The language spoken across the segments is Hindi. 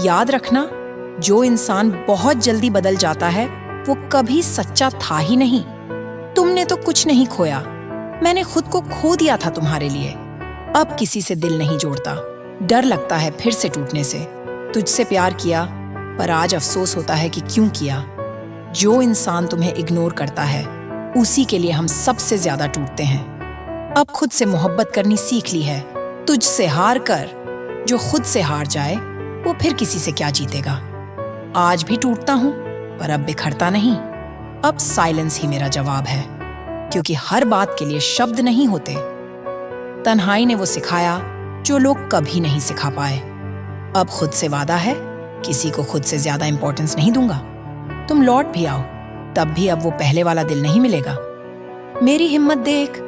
याद रखना, जो इंसान बहुत जल्दी बदल जाता है वो कभी सच्चा था ही नहीं। तुमने तो कुछ नहीं खोया, मैंने खुद को खो दिया था तुम्हारे लिए। अब किसी से दिल नहीं जोड़ता, डर लगता है फिर से टूटने से। तुझसे प्यार किया पर आज अफसोस होता है कि क्यों किया। जो इंसान तुम्हें इग्नोर करता है उसी के लिए हम सबसे ज्यादा टूटते हैं। अब खुद से मोहब्बत करनी सीख ली है, तुझसे हार कर। जो खुद से हार जाए वो फिर किसी से क्या जीतेगा। आज भी टूटता हूं पर अब बिखरता नहीं। अब साइलेंस ही मेरा जवाब है, क्योंकि हर बात के लिए शब्द नहीं होते। तन्हाई ने वो सिखाया जो लोग कभी नहीं सिखा पाए। अब खुद से वादा है, किसी को खुद से ज्यादा इंपॉर्टेंस नहीं दूंगा। तुम लौट भी आओ तब भी अब वो पहले वाला दिल नहीं मिलेगा। मेरी हिम्मत देख,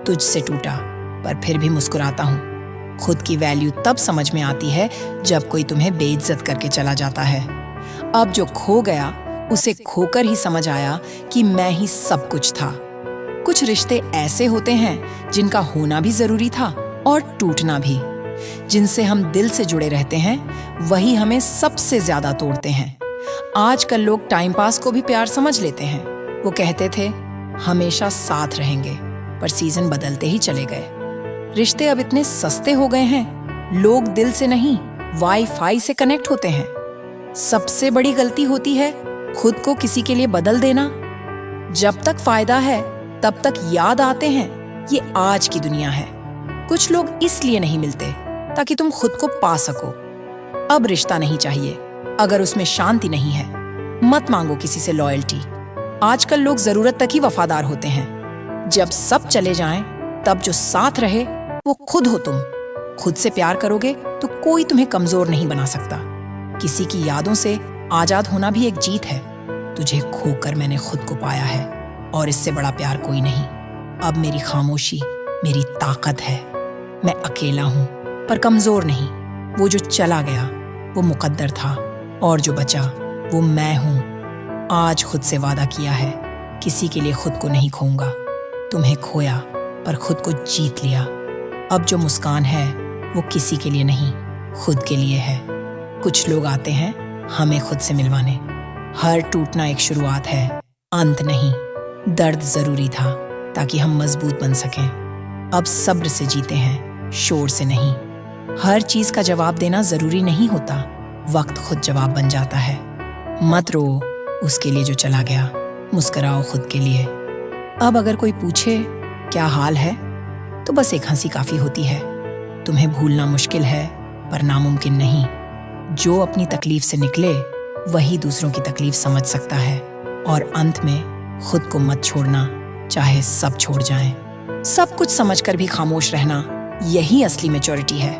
तुझसे टूटा पर फिर भी मुस्कुराता हूं। खुद की वैल्यू तब समझ में आती है जब कोई तुम्हें बेइज्जत करके चला जाता है। अब जो खो गया उसे खोकर ही समझ आया कि मैं ही सब कुछ था। कुछ रिश्ते ऐसे होते हैं जिनका होना भी जरूरी था और टूटना भी। जिनसे हम दिल से जुड़े रहते हैं वही हमें सबसे ज्यादा तोड़ते हैं। आजकल लोग टाइम पास को भी प्यार समझ लेते हैं। वो कहते थे हमेशा साथ रहेंगे, पर सीजन बदलते ही चले गए। रिश्ते अब इतने सस्ते हो गए हैं, लोग दिल से नहीं वाईफाई से कनेक्ट होते हैं। सबसे बड़ी गलती होती है खुद को किसी के लिए बदल देना। जब तक फायदा है तब तक याद आते हैं, ये आज की दुनिया है। कुछ लोग इसलिए नहीं मिलते ताकि तुम खुद को पा सको। अब रिश्ता नहीं चाहिए अगर उसमें शांति नहीं है। मत मांगो किसी से लॉयल्टी। आजकल लोग जरूरत तक ही वफादार होते हैं। जब सब चले जाएं, तब जो साथ रहे वो खुद हो तुम। खुद से प्यार करोगे तो कोई तुम्हें कमजोर नहीं बना सकता। किसी की यादों से आजाद होना भी एक जीत है। तुझे खोकर मैंने खुद को पाया है और इससे बड़ा प्यार कोई नहीं। अब मेरी खामोशी मेरी ताकत है। मैं अकेला हूं पर कमजोर नहीं। वो जो चला गया वो मुकद्दर था और जो बचा वो मैं हूं। आज खुद से वादा किया है, किसी के लिए खुद को नहीं खोऊंगा। तुम्हें खोया पर खुद को जीत लिया। अब जो मुस्कान है वो किसी के लिए नहीं, खुद के लिए है। कुछ लोग आते हैं हमें खुद से मिलवाने। हर टूटना एक शुरुआत है, अंत नहीं। दर्द जरूरी था ताकि हम मजबूत बन सकें। अब सब्र से जीते हैं, शोर से नहीं। हर चीज का जवाब देना जरूरी नहीं होता, वक्त खुद जवाब बन जाता है। मत रो उसके लिए जो चला गया, मुस्कुराओ खुद के लिए। अब अगर कोई पूछे क्या हाल है तो बस एक हंसी काफी होती है। तुम्हें भूलना मुश्किल है पर नामुमकिन नहीं। जो अपनी तकलीफ से निकले वही दूसरों की तकलीफ समझ सकता है। और अंत में खुद को मत छोड़ना, चाहे सब छोड़ जाएं। सब कुछ समझकर भी खामोश रहना, यही असली मैच्योरिटी है।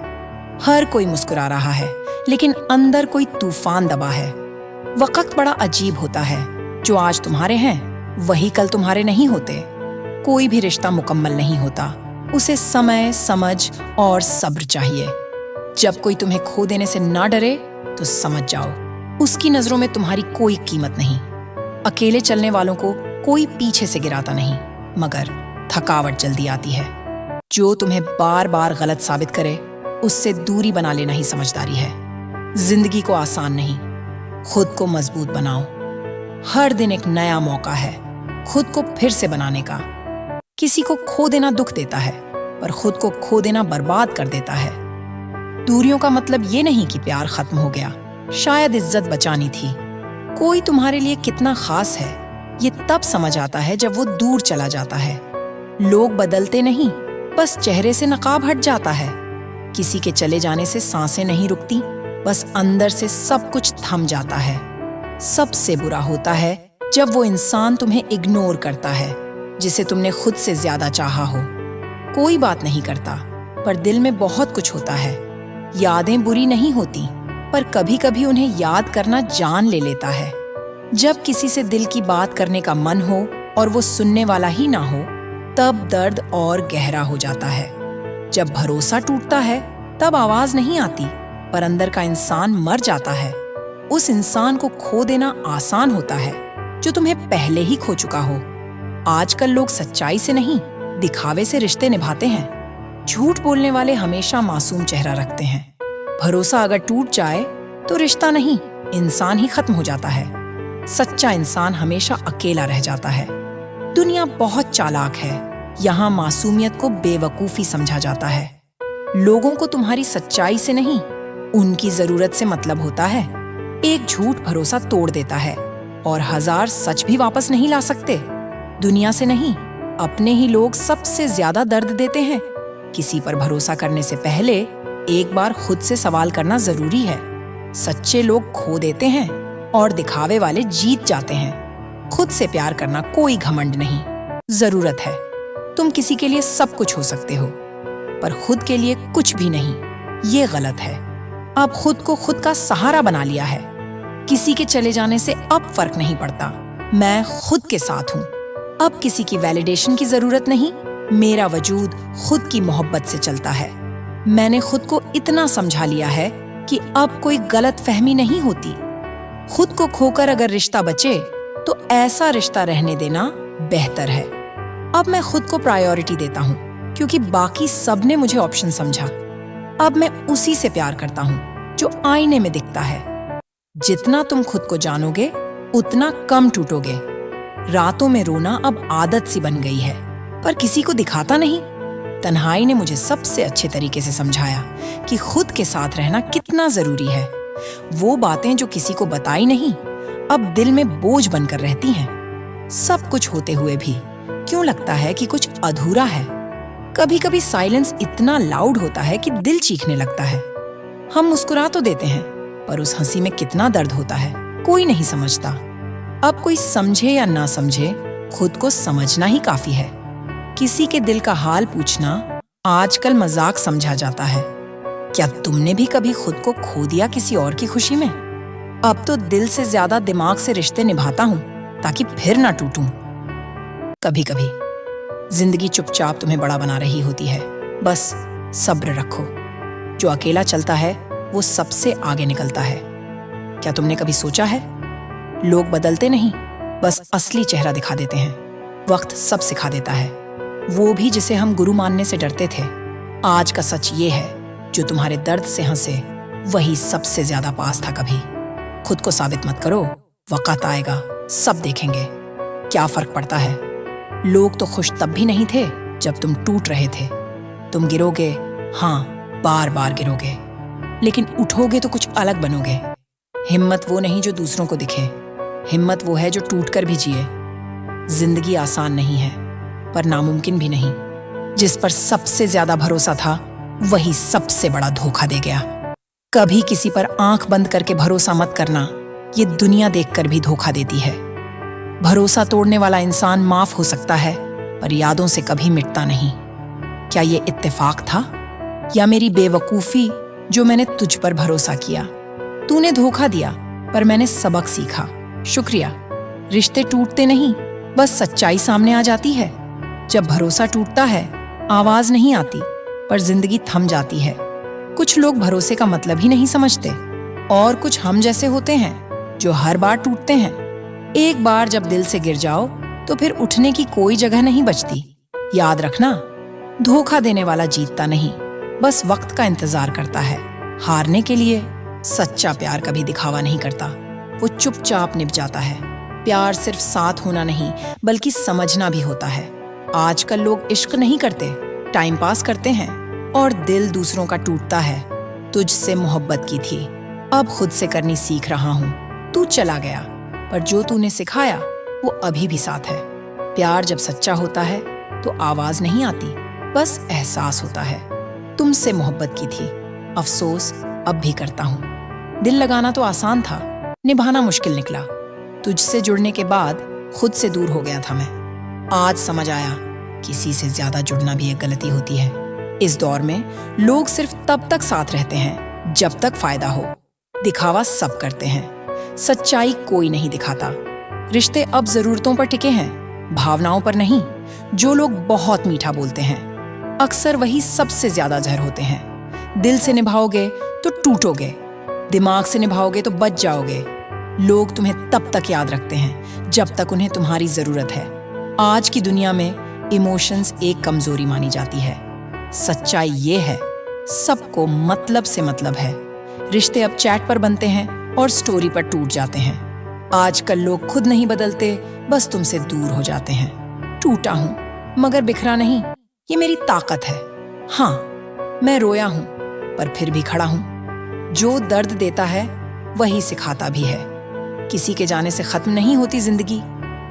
हर कोई मुस्कुरा रहा है लेकिन अंदर कोई तूफान दबा है। वक्त बड़ा अजीब होता है, जो आज तुम्हारे हैं वही कल तुम्हारे नहीं होते। कोई भी रिश्ता मुकम्मल नहीं होता, उसे समय, समझ और सब्र चाहिए। जब कोई तुम्हें खो देने से ना डरे तो समझ जाओ उसकी नजरों में तुम्हारी कोई कीमत नहीं। अकेले चलने वालों को कोई पीछे से गिराता नहीं, मगर थकावट जल्दी आती है। जो तुम्हें बार बार गलत साबित करे उससे दूरी बना लेना ही समझदारी है। जिंदगी को आसान नहीं, खुद को मजबूत बनाओ। हर दिन एक नया मौका है खुद को फिर से बनाने का। किसी को खो देना दुख देता है पर खुद को खो देना बर्बाद कर देता है। दूरियों का मतलब ये नहीं कि प्यार खत्म हो गया, शायद इज्जत बचानी थी। कोई तुम्हारे लिए कितना खास है ये तब समझ आता है जब वो दूर चला जाता है। लोग बदलते नहीं, बस चेहरे से नकाब हट जाता है। किसी के चले जाने से सांसें नहीं रुकती, बस अंदर से सब कुछ थम जाता है। सबसे बुरा होता है जब वो इंसान तुम्हें इग्नोर करता है जिसे तुमने खुद से ज्यादा चाहा हो। कोई बात नहीं करता पर दिल में बहुत कुछ होता है। यादें बुरी नहीं होती पर कभी कभी उन्हें याद करना जान ले लेता है। जब किसी से दिल की बात करने का मन हो और वो सुनने वाला ही ना हो, तब दर्द और गहरा हो जाता है। जब भरोसा टूटता है तब आवाज नहीं आती, पर अंदर का इंसान मर जाता है। उस इंसान को खो देना आसान होता है जो तुम्हें पहले ही खो चुका हो। आजकल लोग सच्चाई से नहीं, दिखावे से रिश्ते निभाते हैं। झूठ बोलने वाले हमेशा मासूम चेहरा रखते हैं। भरोसा अगर टूट जाए तो रिश्ता नहीं, इंसान ही खत्म हो जाता है। सच्चा इंसान हमेशा अकेला रह जाता है। दुनिया बहुत चालाक है। यहाँ मासूमियत को बेवकूफी समझा जाता है। लोगों को तुम्हारी सच्चाई से नहीं, उनकी जरूरत से मतलब होता है। एक झूठ भरोसा तोड़ देता है और 1000 सच भी वापस नहीं ला सकते। दुनिया से नहीं, अपने ही लोग सबसे ज्यादा दर्द देते हैं। किसी पर भरोसा करने से पहले एक बार खुद से सवाल करना जरूरी है। सच्चे लोग खो देते हैं और दिखावे वाले जीत जाते हैं। खुद से प्यार करना कोई घमंड नहीं, जरूरत है। तुम किसी के लिए सब कुछ हो सकते हो, पर खुद के लिए कुछ भी नहीं। ये गलत है। अब खुद को खुद का सहारा बना लिया है। किसी के चले जाने से अब फर्क नहीं पड़ता। मैं खुद के साथ हूँ। अब किसी की वैलिडेशन की जरूरत नहीं। मेरा वजूद खुद की मोहब्बत से चलता है। मैंने खुद को इतना समझा लिया है कि अब कोई गलत फहमी नहीं होती। खुद को खोकर अगर रिश्ता बचे तो ऐसा रिश्ता रहने देना बेहतर है। अब मैं खुद को प्रायोरिटी देता हूँ क्योंकि बाकी सब ने मुझे ऑप्शन समझा। अब मैं उसी से प्यार करता हूँ जो आईने में दिखता है। जितना तुम खुद को जानोगे उतना कम टूटोगे। रातों में रोना अब आदत सी बन गई है, पर किसी को दिखाता नहीं। तन्हाई ने मुझे सबसे अच्छे तरीके से समझाया कि खुद के साथ रहना कितना जरूरी है। वो बातें जो किसी को बताई नहीं, अब दिल में बोझ बनकर रहती हैं। सब कुछ होते हुए भी क्यों लगता है कि कुछ अधूरा है। कभी कभी साइलेंस इतना लाउड होता है कि दिल चीखने लगता है। हम मुस्कुरा तो देते हैं, पर उस हंसी में कितना दर्द होता है कोई नहीं समझता। अब कोई समझे या ना समझे, खुद को समझना ही काफी है। किसी के दिल का हाल पूछना आजकल मजाक समझा जाता है। क्या तुमने भी कभी खुद को खो दिया किसी और की खुशी में? अब तो दिल से ज्यादा दिमाग से रिश्ते निभाता हूँ ताकि फिर ना टूटूं। कभी कभी जिंदगी चुपचाप तुम्हें बड़ा बना रही होती है। बस सब्र रखो। जो अकेला चलता है वो सबसे आगे निकलता है। क्या तुमने कभी सोचा है, लोग बदलते नहीं, बस असली चेहरा दिखा देते हैं। वक्त सब सिखा देता है। वो भी जिसे हम गुरु मानने से डरते थे। आज का सच ये है, जो तुम्हारे दर्द से हंसे वही सबसे ज्यादा पास था कभी। खुद को साबित मत करो, वक्त आएगा, सब देखेंगे। क्या फर्क पड़ता है? लोग तो खुश तब भी नहीं थे जब तुम टूट रहे थे। तुम गिरोगे, हाँ, बार बार गिरोगे, लेकिन उठोगे तो कुछ अलग बनोगे। हिम्मत वो नहीं जो दूसरों को दिखे, हिम्मत वो है जो टूटकर भी जिए। जिंदगी आसान नहीं है, पर नामुमकिन भी नहीं। जिस पर सबसे ज्यादा भरोसा था वही सबसे बड़ा धोखा दे गया। कभी किसी पर आंख बंद करके भरोसा मत करना, ये दुनिया देखकर भी धोखा देती है। भरोसा तोड़ने वाला इंसान माफ हो सकता है, पर यादों से कभी मिटता नहीं। क्या ये इत्तेफाक था या मेरी बेवकूफी जो मैंने तुझ पर भरोसा किया? तूने धोखा दिया, पर मैंने सबक सीखा। शुक्रिया। रिश्ते टूटते नहीं, बस सच्चाई सामने आ जाती है। जब भरोसा टूटता है, आवाज नहीं आती, पर जिंदगी थम जाती है। कुछ लोग भरोसे का मतलब ही नहीं समझते, और कुछ हम जैसे होते हैं जो हर बार टूटते हैं। एक बार जब दिल से गिर जाओ तो फिर उठने की कोई जगह नहीं बचती। याद रखना, धोखा देने वाला जीतता नहीं, बस वक्त का इंतजार करता है। हारने के लिए सच्चा प्यार कभी दिखावा नहीं करता, वो चुपचाप निभ जाता है। प्यार सिर्फ साथ होना नहीं, बल्कि समझना भी होता है। आजकल लोग इश्क नहीं करते, टाइम पास करते हैं, और दिल दूसरों का टूटता है। तुझसे मोहब्बत की थी, अब खुद से करनी सीख रहा हूँ। तू चला गया, पर जो तूने सिखाया वो अभी भी साथ है। प्यार जब सच्चा होता है तो आवाज नहीं आती, बस एहसास होता है। तुमसे मोहब्बत की थी, अफसोस अब भी करता हूँ। दिल लगाना तो आसान था, निभाना मुश्किल निकला। तुझसे जुड़ने के बाद खुद से दूर हो गया था मैं। आज समझ आया, किसी से ज्यादा जुड़ना भी एक गलती होती है। इस दौर में लोग सिर्फ तब तक साथ रहते हैं जब तक फायदा हो। दिखावा सब करते हैं, सच्चाई कोई नहीं दिखाता। रिश्ते अब जरूरतों पर टिके हैं, भावनाओं पर नहीं। जो लोग बहुत मीठा बोलते हैं, अक्सर वही सबसे ज्यादा जहर होते हैं। दिल से निभाओगे तो टूटोगे, दिमाग से निभाओगे तो बच जाओगे। लोग तुम्हें तब तक याद रखते हैं जब तक उन्हें तुम्हारी जरूरत है। आज की दुनिया में इमोशंस एक कमजोरी मानी जाती है। सच्चाई ये है, सबको मतलब से मतलब है। रिश्ते अब चैट पर बनते हैं और स्टोरी पर टूट जाते हैं। आजकल लोग खुद नहीं बदलते, बस तुमसे दूर हो जाते हैं। टूटा हूं मगर बिखरा नहीं, ये मेरी ताकत है। हाँ, मैं रोया हूं पर फिर भी खड़ा हूं। जो दर्द देता है वही सिखाता भी है। किसी के जाने से खत्म नहीं होती जिंदगी,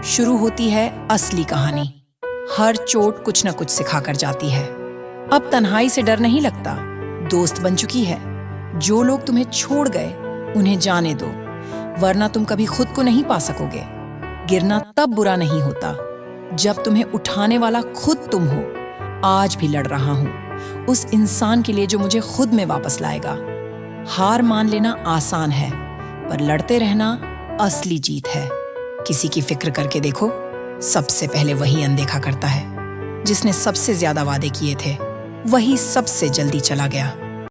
शुरू होती है असली कहानी। हर चोट कुछ न कुछ सिखा कर जाती है। अब तन्हाई से डर नहीं लगता, दोस्त बन चुकी है। जो लोग तुम्हें छोड़ गए उन्हें जाने दो, वरना तुम कभी खुद को नहीं पा सकोगे। गिरना तब बुरा नहीं होता जब तुम्हें उठाने वाला खुद तुम हो। आज भी लड़ रहा हूं उस इंसान के लिए जो मुझे खुद में वापस लाएगा। हार मान लेना आसान है, पर लड़ते रहना असली जीत है। किसी की फिक्र करके देखो, सबसे पहले वही अनदेखा करता है। जिसने सबसे ज्यादा वादे किए थे वही सबसे जल्दी चला गया।